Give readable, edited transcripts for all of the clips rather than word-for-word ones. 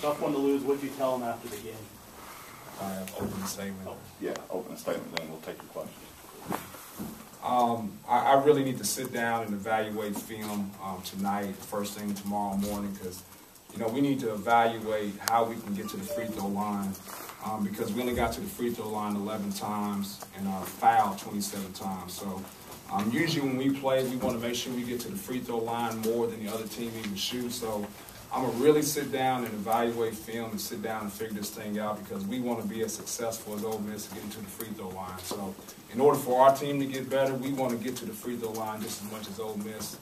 Tough one to lose. What did you tell them after the game? I have opening statement. Yeah, opening statement, then we'll take your questions. I really need to sit down and evaluate film tonight, first thing tomorrow morning, because we need to evaluate how we can get to the free throw line because we only got to the free throw line 11 times and fouled 27 times. So usually when we play, we want to make sure we get to the free throw line more than the other team even shoot. So I'm going to really sit down and evaluate film and sit down and figure this thing out because we want to be as successful as Ole Miss getting to the free throw line. So in order for our team to get better, we want to get to the free throw line just as much as Ole Miss.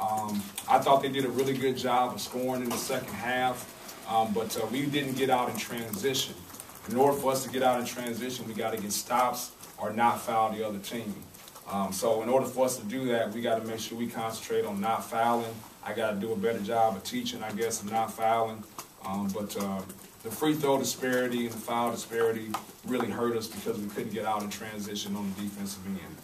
I thought they did a really good job of scoring in the second half, but we didn't get out in transition. In order for us to get out in transition, we got to get stops or not foul the other team. So in order for us to do that, we got to make sure we concentrate on not fouling. I got to do a better job of teaching, I guess, of not fouling. But the free throw disparity and the foul disparity really hurt us because we couldn't get out in transition on the defensive end.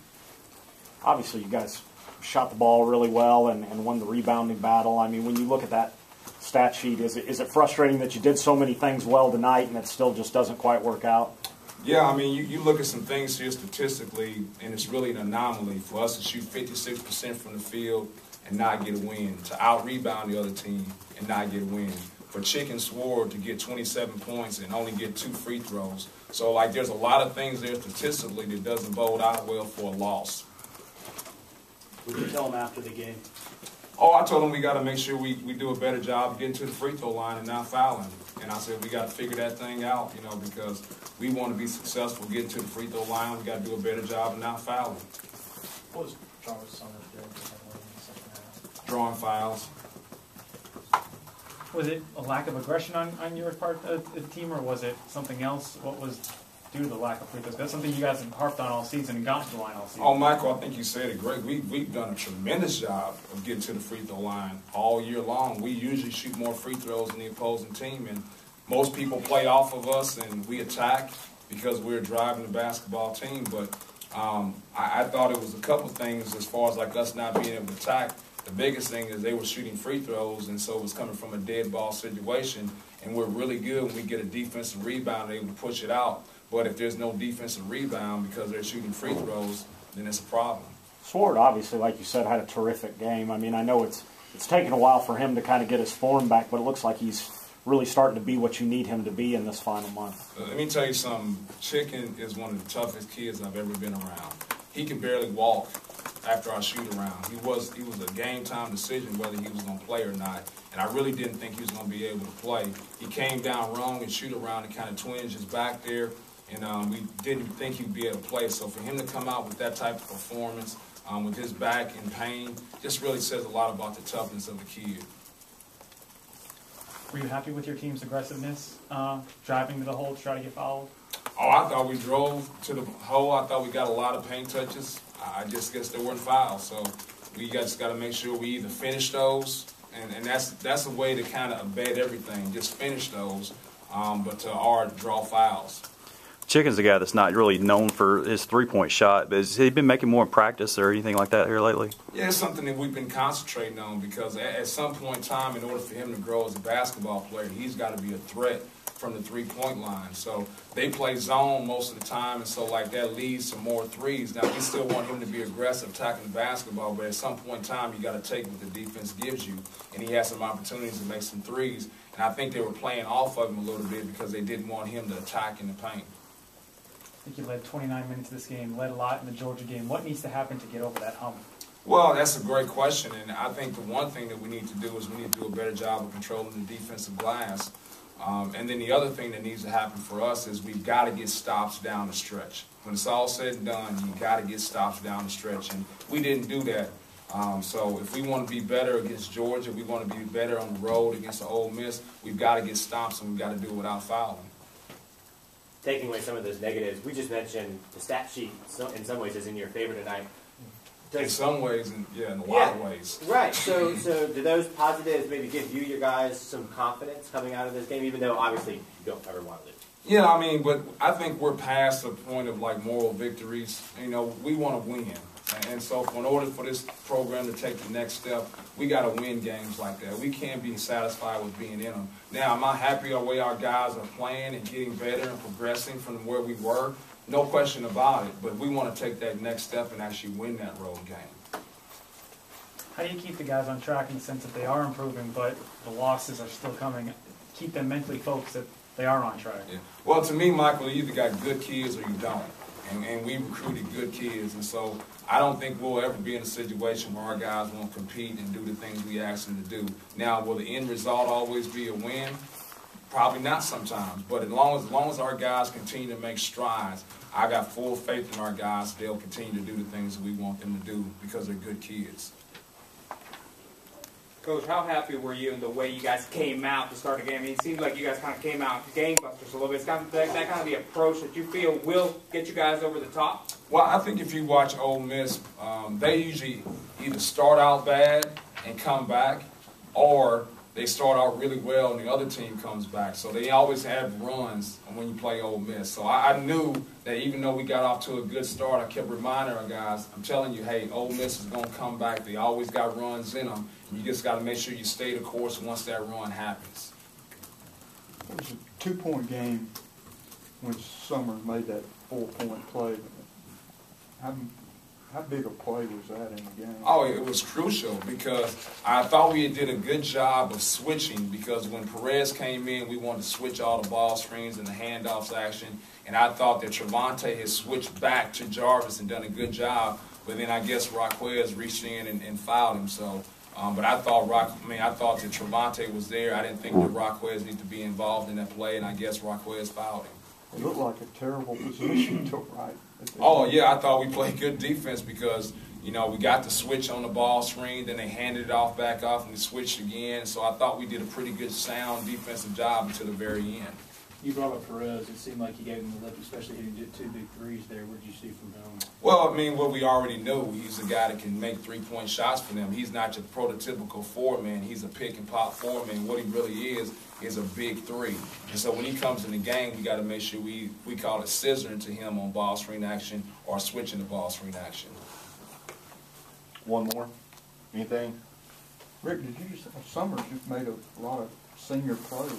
Obviously, you guys shot the ball really well and won the rebounding battle. I mean, when you look at that stat sheet, is it frustrating that you did so many things well tonight and it still just doesn't quite work out? Yeah, I mean, you look at some things here statistically, and it's really an anomaly for us to shoot 56% from the field and not get a win, to out-rebound the other team and not get a win, for Chicken Sword to get 27 points and only get 2 free throws. So, like, there's a lot of things there statistically that doesn't bode out well for a loss. What did you tell them after the game? Oh, I told them we got to make sure we do a better job of getting to the free throw line and not fouling. And I said we got to figure that thing out, because we want to be successful getting to the free throw line. We got to do a better job of not fouling. What was Jarvis Summers doing in the second half? Drawing fouls. Was it a lack of aggression on your part of the team, or was it something else? What was due to the lack of free throws? That's something you guys have harped on all season and gotten to the line all season. Oh, Michael, I think you said it great. We've done a tremendous job of getting to the free throw line all year long. We usually shoot more free throws than the opposing team, and most people play off of us, and we attack because we're driving the basketball team. But I thought it was a couple things as far as like us not being able to attack. The biggest thing is they were shooting free throws, and so it was coming from a dead ball situation. And we're really good when we get a defensive rebound, able to push it out. But if there's no defensive rebound because they're shooting free throws, then it's a problem. Sword, obviously, like you said, had a terrific game. I mean, I know it's taken a while for him to kind of get his form back, but it looks like he's really starting to be what you need him to be in this final month. Let me tell you something. Chicken is one of the toughest kids I've ever been around. He can barely walk after I shoot around. He was a game-time decision whether he was going to play or not, and I really didn't think he was going to be able to play. He came down wrong and shoot around and kind of twinged his back there, and we didn't think he'd be able to play. So for him to come out with that type of performance, with his back in pain, just really says a lot about the toughness of the kid. Were you happy with your team's aggressiveness, driving to the hole to try to get fouled? Oh, I thought we drove to the hole. I thought we got a lot of paint touches. I just guess there weren't fouls. So we just got to make sure we either finish those, and that's a way to kind of abet everything. Just finish those, or draw fouls. Chicken's a guy that's not really known for his three-point shot, but has he been making more in practice or anything like that here lately? Yeah, it's something that we've been concentrating on because at some point in time, in order for him to grow as a basketball player, he's got to be a threat from the three-point line. So they play zone most of the time, and so like that leads to more threes. Now, we still want him to be aggressive attacking the basketball, but at some point in time, you got to take what the defense gives you, and he has some opportunities to make some threes. And I think they were playing off of him a little bit because they didn't want him to attack in the paint. I think you led 29 minutes of this game, led a lot in the Georgia game. What needs to happen to get over that hump? Well, that's a great question, and I think the one thing that we need to do is we need to do a better job of controlling the defensive glass. And then the other thing that needs to happen for us is we've got to get stops down the stretch. When it's all said and done, you've got to get stops down the stretch, and we didn't do that. So if we want to be better against Georgia, we want to be better on the road against the Ole Miss, we've got to get stops, and we've got to do it without fouling. Taking away some of those negatives, we just mentioned the stat sheet in some ways is in your favor tonight. In some ways, and yeah, in a lot of ways. Right. So do those positives maybe give you guys some confidence coming out of this game, even though obviously you don't ever want to lose? Yeah, I mean, but I think we're past the point of like moral victories. You know, we want to win. And so in order for this program to take the next step, we got to win games like that. We can't be satisfied with being in them. Now, am I happy the way our guys are playing and getting better and progressing from where we were? No question about it, but we want to take that next step and actually win that road game. How do you keep the guys on track in the sense that they are improving, but the losses are still coming? Keep them mentally focused that they are on track. Yeah. Well, to me, Michael, you either got good kids or you don't. And we recruited good kids. And so I don't think we'll ever be in a situation where our guys won't compete and do the things we ask them to do. Now, will the end result always be a win? Probably not sometimes. But as long as our guys continue to make strides, I got full faith in our guys. They'll continue to do the things that we want them to do because they're good kids. Coach, how happy were you in the way you guys came out to start the game? I mean, it seems like you guys kind of came out gangbusters a little bit. It's kind of that kind of the approach that you feel will get you guys over the top? Well, I think if you watch Ole Miss, they usually either start out bad and come back, or they start out really well and the other team comes back. So they always have runs when you play Ole Miss. So I knew that even though we got off to a good start, I kept reminding our guys, I'm telling you, hey, Ole Miss is going to come back. They always got runs in them. And you just got to make sure you stay the course once that run happens. It was a 2-point game when Summers made that 4-point play. How big a play was that in the game? Oh, it was crucial because I thought we did a good job of switching, because when Perez came in, we wanted to switch all the ball screens and the handoffs action, and I thought that Trevante had switched back to Jarvis and done a good job, but then I guess Raquez reached in and fouled him. So, but I thought that Trevante was there. I didn't think that Raquez needed to be involved in that play, and I guess Raquez fouled him. It looked like a terrible position to right. Oh, yeah, I thought we played good defense because, you know, we got the switch on the ball screen, then they handed it off back off, and we switched again. So I thought we did a pretty good, sound defensive job until the very end. You brought up Perez. It seemed like he gave him the lift, especially when he did 2 big threes there. What did you see from him? Well, I mean, what we already knew. He's a guy that can make 3-point shots for them. He's not your prototypical 4-man. He's a pick-and-pop 4-man. What he really is a big 3. And so when he comes in the game, we got to make sure we call it scissoring to him on ball screen action or switching the ball screen action. One more? Anything? Rick, did you just Summers just made a lot of senior plays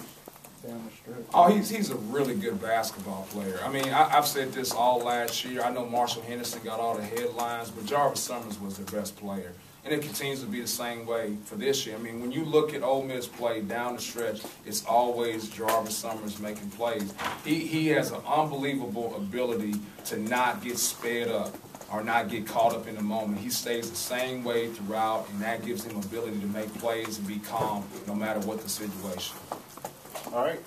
down the stretch? Oh, he's a really good basketball player. I mean, I've said this all last year. I know Marshall Henderson got all the headlines, but Jarvis Summers was the best player. And it continues to be the same way for this year. I mean, when you look at Ole Miss play down the stretch, it's always Jarvis Summers making plays. He has an unbelievable ability to not get sped up or not get caught up in the moment. He stays the same way throughout, and that gives him ability to make plays and be calm no matter what the situation. All right.